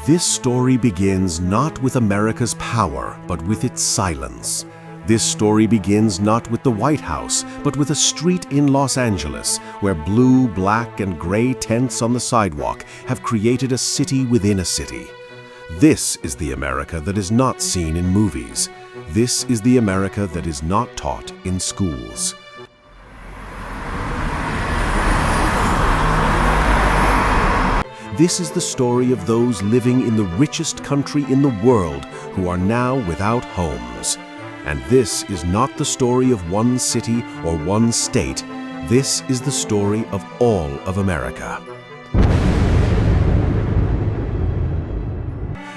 This story begins not with America's power, but with its silence. This story begins not with the White House, but with a street in Los Angeles where blue, black, and gray tents on the sidewalk have created a city within a city. This is the America that is not seen in movies. This is the America that is not taught in schools. This is the story of those living in the richest country in the world who are now without homes. And this is not the story of one city or one state. This is the story of all of America.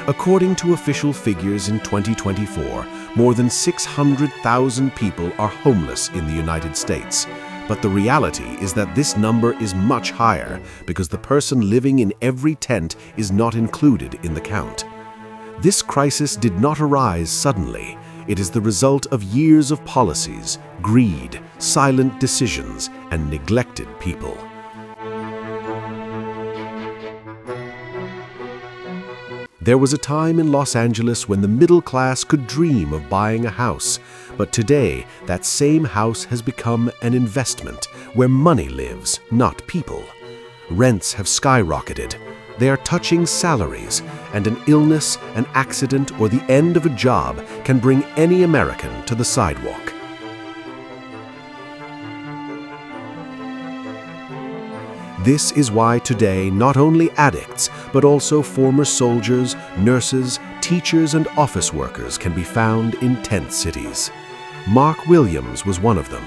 According to official figures in 2024, more than 600,000 people are homeless in the United States. But the reality is that this number is much higher because the person living in every tent is not included in the count. This crisis did not arise suddenly. It is the result of years of policies, greed, silent decisions, and neglected people. There was a time in Los Angeles when the middle class could dream of buying a house, but today that same house has become an investment where money lives, not people. Rents have skyrocketed. They are touching salaries, and an illness, an accident, or the end of a job can bring any American to the sidewalk. This is why today not only addicts, but also former soldiers, nurses, teachers, and office workers can be found in tent cities. Mark Williams was one of them,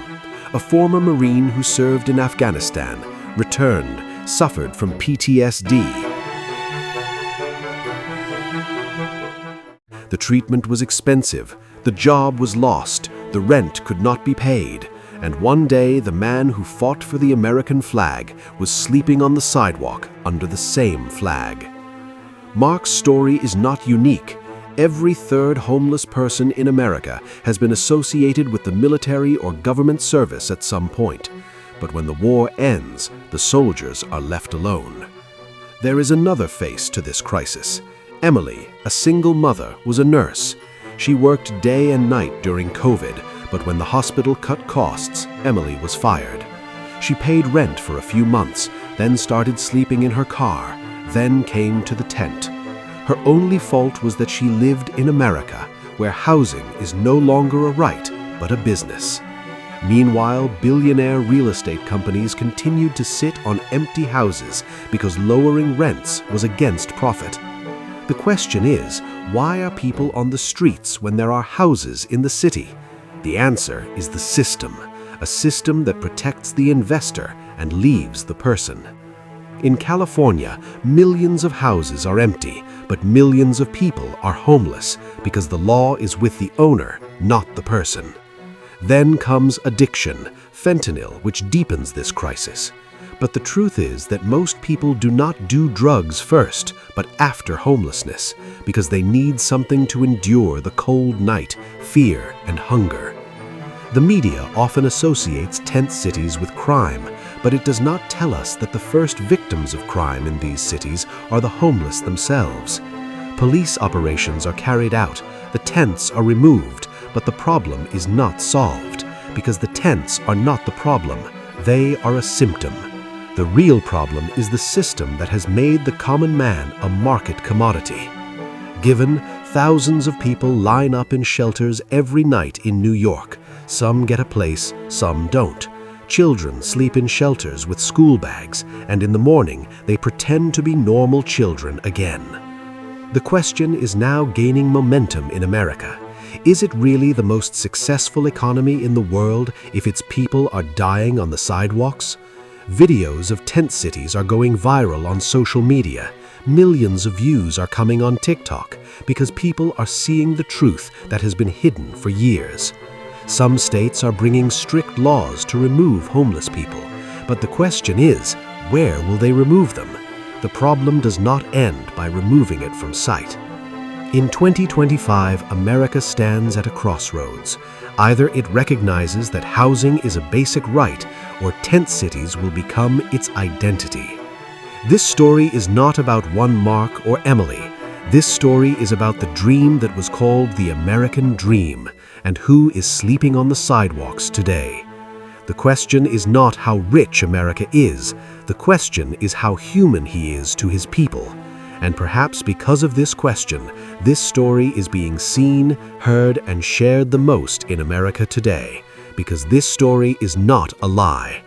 a former Marine who served in Afghanistan, returned, suffered from PTSD. The treatment was expensive, the job was lost, the rent could not be paid, and one day the man who fought for the American flag was sleeping on the sidewalk under the same flag. Mark's story is not unique. Every third homeless person in America has been associated with the military or government service at some point. But when the war ends, the soldiers are left alone. There is another face to this crisis. Emily, a single mother, was a nurse. She worked day and night during COVID, but when the hospital cut costs, Emily was fired. She paid rent for a few months, then started sleeping in her car, then came to the tent. Her only fault was that she lived in America, where housing is no longer a right, but a business. Meanwhile, billionaire real estate companies continued to sit on empty houses because lowering rents was against profit. The question is, why are people on the streets when there are houses in the city? The answer is the system, a system that protects the investor and leaves the person. In California, millions of houses are empty, but millions of people are homeless because the law is with the owner, not the person. Then comes addiction, fentanyl, which deepens this crisis. But the truth is that most people do not do drugs first, but after homelessness, because they need something to endure the cold night, fear, and hunger. The media often associates tent cities with crime, but it does not tell us that the first victims of crime in these cities are the homeless themselves. Police operations are carried out, the tents are removed, but the problem is not solved, because the tents are not the problem, they are a symptom. The real problem is the system that has made the common man a market commodity. Given, thousands of people line up in shelters every night in New York. Some get a place, some don't. Children sleep in shelters with school bags, and in the morning they pretend to be normal children again. The question is now gaining momentum in America. Is it really the most successful economy in the world if its people are dying on the sidewalks? Videos of tent cities are going viral on social media. Millions of views are coming on TikTok because people are seeing the truth that has been hidden for years. Some states are bringing strict laws to remove homeless people, but the question is, where will they remove them? The problem does not end by removing it from sight. In 2025, America stands at a crossroads. Either it recognizes that housing is a basic right, or tent cities will become its identity. This story is not about one Mark or Emily. This story is about the dream that was called the American Dream and who is sleeping on the sidewalks today. The question is not how rich America is. The question is how human he is to his people. And perhaps because of this question, this story is being seen, heard, and shared the most in America today. Because this story is not a lie.